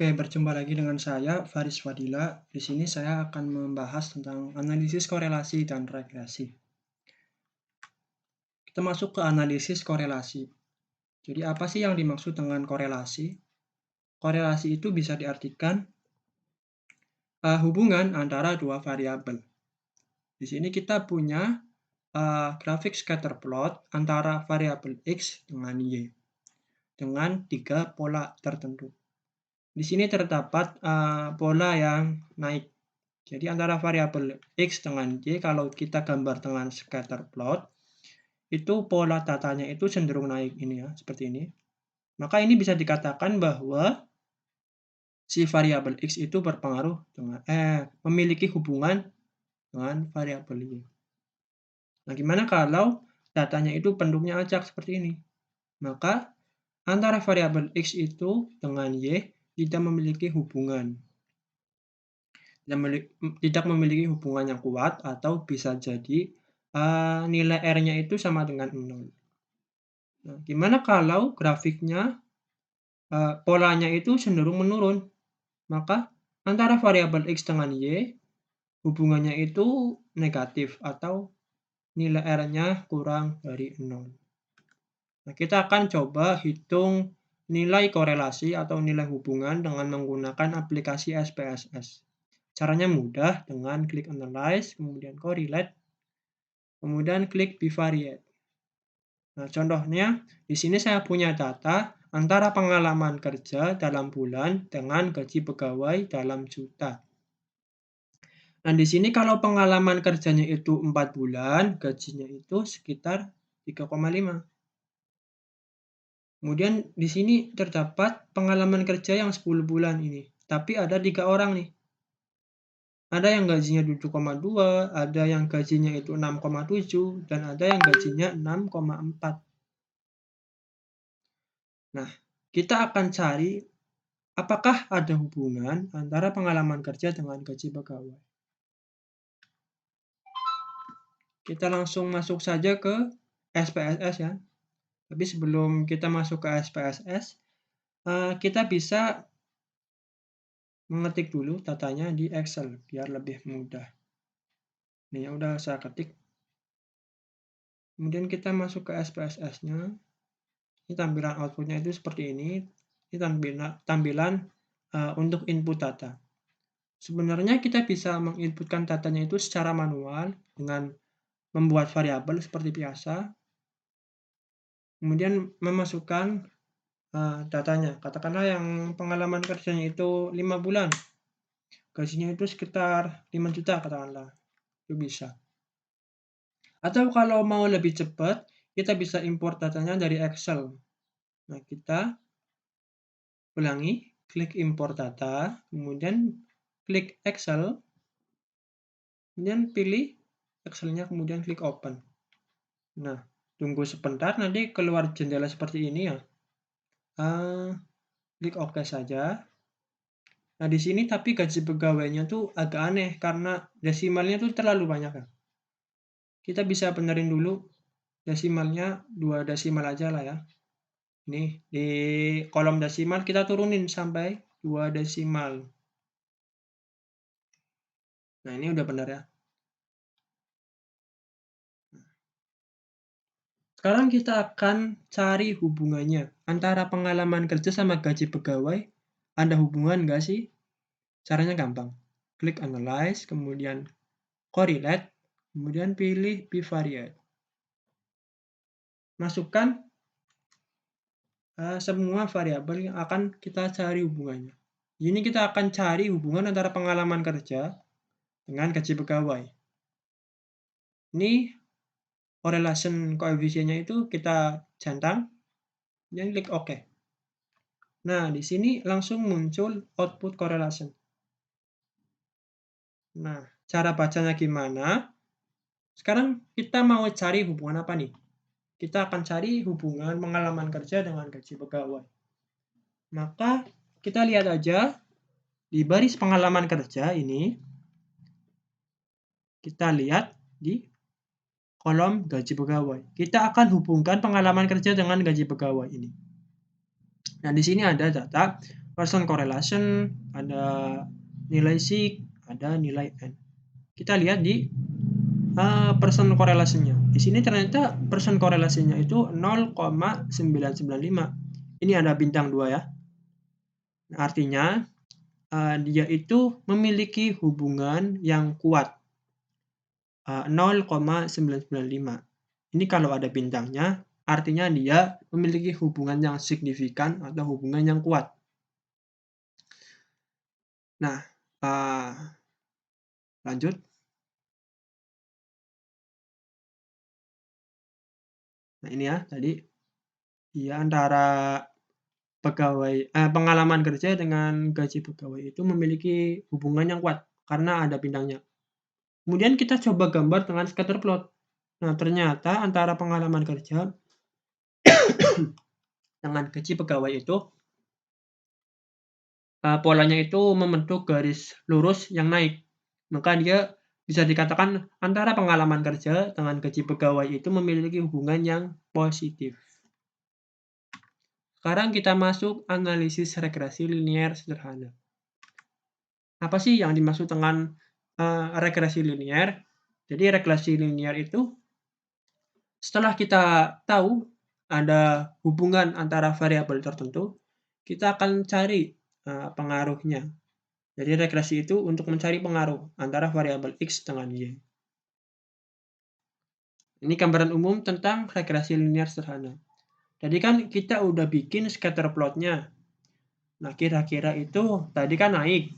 Oke, berjumpa lagi dengan saya, Faris Fadila. Di sini saya akan membahas tentang analisis korelasi dan regresi. Kita masuk ke analisis korelasi. Jadi apa sih yang dimaksud dengan korelasi? Korelasi itu bisa diartikan hubungan antara dua variabel. Di sini kita punya grafik scatter plot antara variabel X dengan Y dengan 3 pola tertentu. Di sini terdapat pola yang naik. Jadi antara variabel X dengan Y, kalau kita gambar dengan scatter plot, itu pola datanya itu cenderung naik ini ya, seperti ini. Maka ini bisa dikatakan bahwa si variabel X itu berpengaruh dengan memiliki hubungan dengan variabel Y. Nah, gimana kalau datanya itu bentuknya acak seperti ini? Maka antara variabel X itu dengan Y tidak memiliki hubungan. Tidak memiliki hubungan yang kuat, atau bisa jadi nilai R-nya itu sama dengan 0. Nah, gimana kalau grafiknya polanya itu cenderung menurun? Maka antara variabel X dengan Y hubungannya itu negatif atau nilai R-nya kurang dari 0. Nah, kita akan coba hitung nilai korelasi atau nilai hubungan dengan menggunakan aplikasi SPSS. Caranya mudah, dengan klik Analyze, kemudian Correlate, kemudian klik Bivariate. Nah, contohnya di sini saya punya data antara pengalaman kerja dalam bulan dengan gaji pegawai dalam juta. Nah, di sini kalau pengalaman kerjanya itu 4 bulan, gajinya itu sekitar 3,5. Kemudian di sini terdapat pengalaman kerja yang 10 bulan ini, tapi ada 3 orang nih. Ada yang gajinya 7,2, ada yang gajinya itu 6,7, dan ada yang gajinya 6,4. Nah, kita akan cari apakah ada hubungan antara pengalaman kerja dengan gaji pegawai. Kita langsung masuk saja ke SPSS ya. Tapi sebelum kita masuk ke SPSS, kita bisa mengetik dulu datanya di Excel biar lebih mudah. Ini yang udah saya ketik. Kemudian kita masuk ke SPSS-nya. Ini tampilan output-nya itu seperti ini. Ini tampilan untuk input data. Sebenarnya kita bisa menginputkan datanya itu secara manual dengan membuat variabel seperti biasa. Kemudian memasukkan datanya. Katakanlah yang pengalaman kerjanya itu 5 bulan. Gajinya itu sekitar 5 juta katakanlah. Itu bisa. Atau kalau mau lebih cepat, kita bisa import datanya dari Excel. Nah, kita ulangi, klik import data, kemudian klik Excel, kemudian pilih Excel-nya, kemudian klik open. Nah, tunggu sebentar, nanti keluar jendela seperti ini ya. Klik OK saja. Nah, di sini tapi gaji pegawainya tuh agak aneh karena desimalnya tuh terlalu banyak ya. Kita bisa benerin dulu desimalnya, 2 desimal aja lah ya. Nih, di kolom desimal kita turunin sampai 2 desimal. Nah, ini udah benar ya. Sekarang kita akan cari hubungannya antara pengalaman kerja sama gaji pegawai. Ada hubungan nggak sih? Caranya gampang. Klik Analyze, kemudian Correlate, kemudian pilih Bivariate. Masukkan semua variabel yang akan kita cari hubungannya. Ini kita akan cari hubungan antara pengalaman kerja dengan gaji pegawai. Ini correlation koefisiennya itu kita centang, dan klik OK. Nah, di sini langsung muncul output correlation. Nah, cara bacanya gimana? Sekarang kita mau cari hubungan apa nih? Kita akan cari hubungan pengalaman kerja dengan gaji pegawai. Maka kita lihat aja di baris pengalaman kerja ini, kita lihat di kolom gaji pegawai. Kita akan hubungkan pengalaman kerja dengan gaji pegawai ini. Nah, di sini ada data person correlation, ada nilai sig, ada nilai n. Kita lihat di person korelasinya. Di sini ternyata person korelasinya itu 0,995. Ini ada bintang 2 ya. Nah, artinya dia itu memiliki hubungan yang kuat 0,995. Ini kalau ada bintangnya, artinya dia memiliki hubungan yang signifikan atau hubungan yang kuat. Nah, lanjut. Nah, ini ya tadi dia antara pengalaman kerja dengan gaji pegawai itu memiliki hubungan yang kuat karena ada bintangnya. Kemudian kita coba gambar dengan scatter plot. Nah, ternyata antara pengalaman kerja dengan gaji pegawai itu polanya itu membentuk garis lurus yang naik. Maka dia bisa dikatakan antara pengalaman kerja dengan gaji pegawai itu memiliki hubungan yang positif. Sekarang kita masuk analisis regresi linier sederhana. Apa sih yang dimaksud dengan regresi linier? Jadi regresi linier itu setelah kita tahu ada hubungan antara variabel tertentu, kita akan cari pengaruhnya. Jadi regresi itu untuk mencari pengaruh antara variabel X dengan Y. Ini gambaran umum tentang regresi linier sederhana. Jadi kan kita udah bikin scatter plotnya. Nah, kira-kira itu tadi kan naik.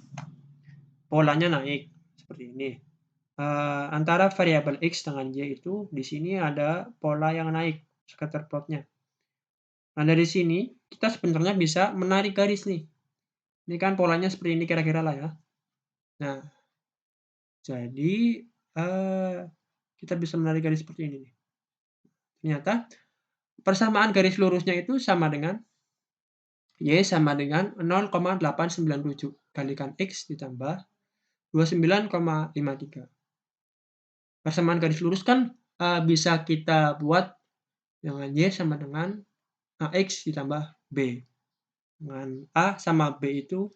Polanya naik seperti ini. Antara variabel X dengan Y itu di sini ada pola yang naik scatter plotnya. Nah, dari sini kita sebenarnya bisa menarik garis nih. Ini kan polanya seperti ini kira-kira lah ya. Nah, jadi kita bisa menarik garis seperti ini nih. Ternyata persamaan garis lurusnya itu sama dengan Y sama dengan 0,897 kalikan X ditambah 29,53. Persamaan garis lurus kan bisa kita buat dengan Y sama dengan X ditambah B. Dengan A sama B itu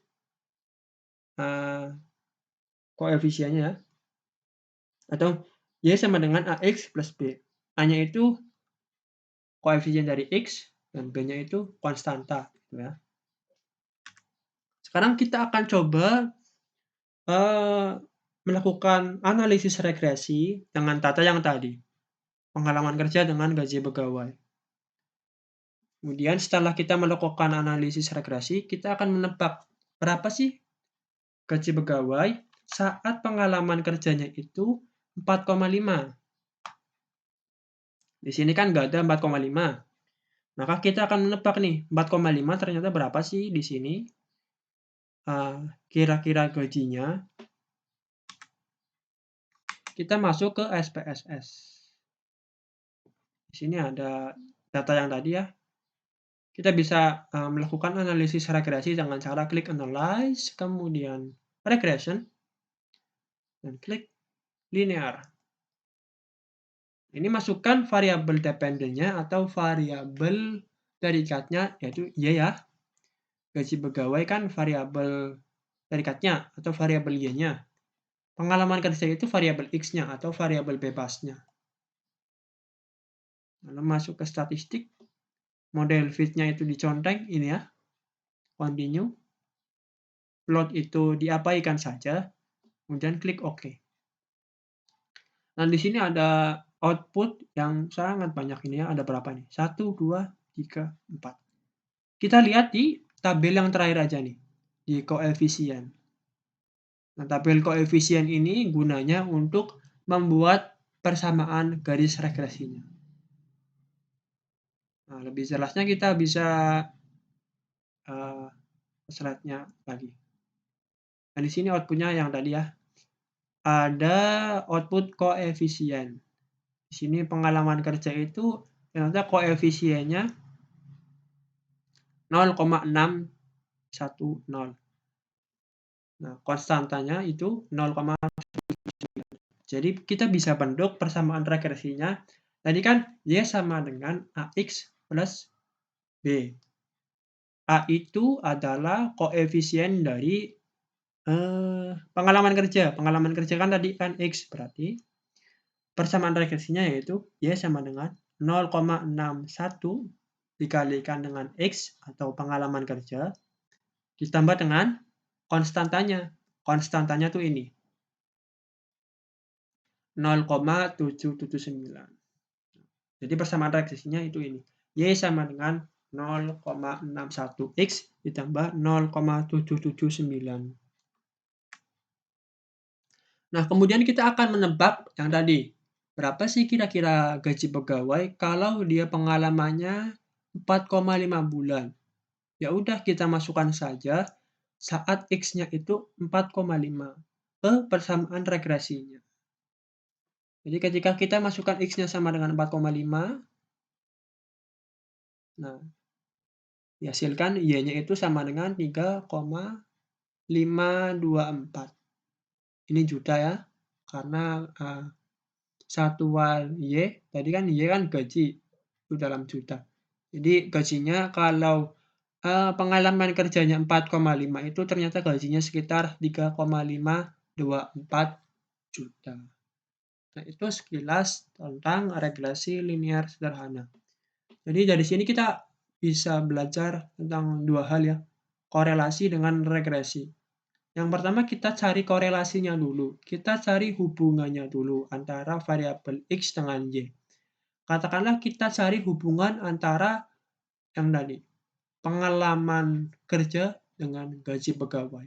koefisiennya ya. Atau Y sama dengan AX plus B. A-nya itu koefisien dari X dan B-nya itu konstanta. Gitu ya. Sekarang kita akan coba melakukan analisis regresi dengan tata yang tadi. Pengalaman kerja dengan gaji pegawai. Kemudian setelah kita melakukan analisis regresi, kita akan menebak berapa sih gaji pegawai saat pengalaman kerjanya itu 4,5. Di sini kan nggak ada 4,5. Maka kita akan menebak nih, 4,5 ternyata berapa sih di sini kira-kira gajinya. Kita masuk ke SPSS. Di sini ada data yang tadi ya. Kita bisa melakukan analisis regresi dengan cara klik analyze, kemudian regression, dan klik linear. Ini masukkan variabel dependennya atau variabel tarikatnya, yaitu Y ya. Gaji pegawai kan variabel tarikatnya atau variabel Y-nya. Pengalaman kerja itu variabel X-nya atau variabel bebasnya. Lalu masuk ke statistik. Model fit-nya itu diconteng, ini ya. Continue. Plot itu diabaikan saja. Kemudian klik OK. Nah, di sini ada output yang sangat banyak ini ya. Ada berapa nih? 1, 2, 3, 4. Kita lihat di tabel yang terakhir aja nih. Di koefisien. Nah, tabel koefisien ini gunanya untuk membuat persamaan garis regresinya. Nah, lebih jelasnya kita bisa slide-nya lagi. Nah, di sini output-nya yang tadi ya. Ada output koefisien. Di sini pengalaman kerja itu ternyata koefisiennya 0,610. Nah, konstantanya itu 0,9. Jadi kita bisa bentuk persamaan regresinya. Tadi kan Y sama dengan AX plus B. A itu adalah koefisien dari, pengalaman kerja. Pengalaman kerja kan tadi kan X, berarti persamaan regresinya yaitu Y sama dengan 0,61 dikalikan dengan X atau pengalaman kerja, ditambah dengan konstantanya. Konstantanya tuh ini, 0,779. Jadi persamaan regresinya itu ini. Y sama dengan 0,61 X ditambah 0,779. Nah, kemudian kita akan menebak yang tadi. Berapa sih kira-kira gaji pegawai kalau dia pengalamannya 4,5 bulan? Ya udah kita masukkan saja saat X-nya itu 4,5 ke persamaan regresinya. Jadi ketika kita masukkan X-nya sama dengan 4,5, nah dihasilkan Y-nya itu sama dengan 3,524. Ini juta ya, karena satuan Y, tadi kan Y kan gaji, itu dalam juta. Jadi gajinya kalau pengalaman kerjanya 4,5 itu ternyata gajinya sekitar 3,524 juta. Nah, itu sekilas tentang regresi linear sederhana. Jadi dari sini kita bisa belajar tentang dua hal ya, korelasi dengan regresi. Yang pertama kita cari korelasinya dulu, kita cari hubungannya dulu antara variabel X dengan Y. Katakanlah kita cari hubungan antara yang tadi, pengalaman kerja dengan gaji pegawai.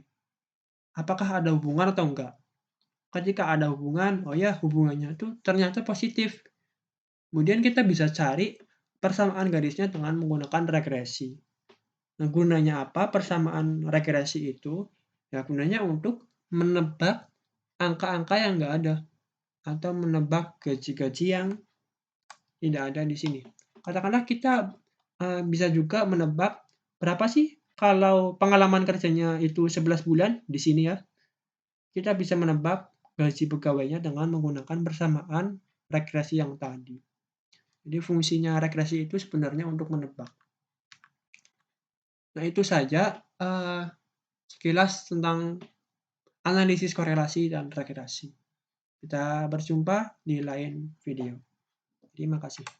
Apakah ada hubungan atau enggak? Ketika ada hubungan, oh ya hubungannya itu ternyata positif. Kemudian kita bisa cari persamaan garisnya dengan menggunakan regresi. Nah, gunanya apa persamaan regresi itu? Ya, gunanya untuk menebak angka-angka yang enggak ada atau menebak gaji-gaji yang tidak ada di sini. Katakanlah kita bisa juga menebak berapa sih kalau pengalaman kerjanya itu 11 bulan di sini ya. Kita bisa menebak gaji pegawainya dengan menggunakan persamaan regresi yang tadi. Jadi fungsinya regresi itu sebenarnya untuk menebak. Nah, itu saja sekilas tentang analisis korelasi dan regresi. Kita berjumpa di lain video. Terima kasih.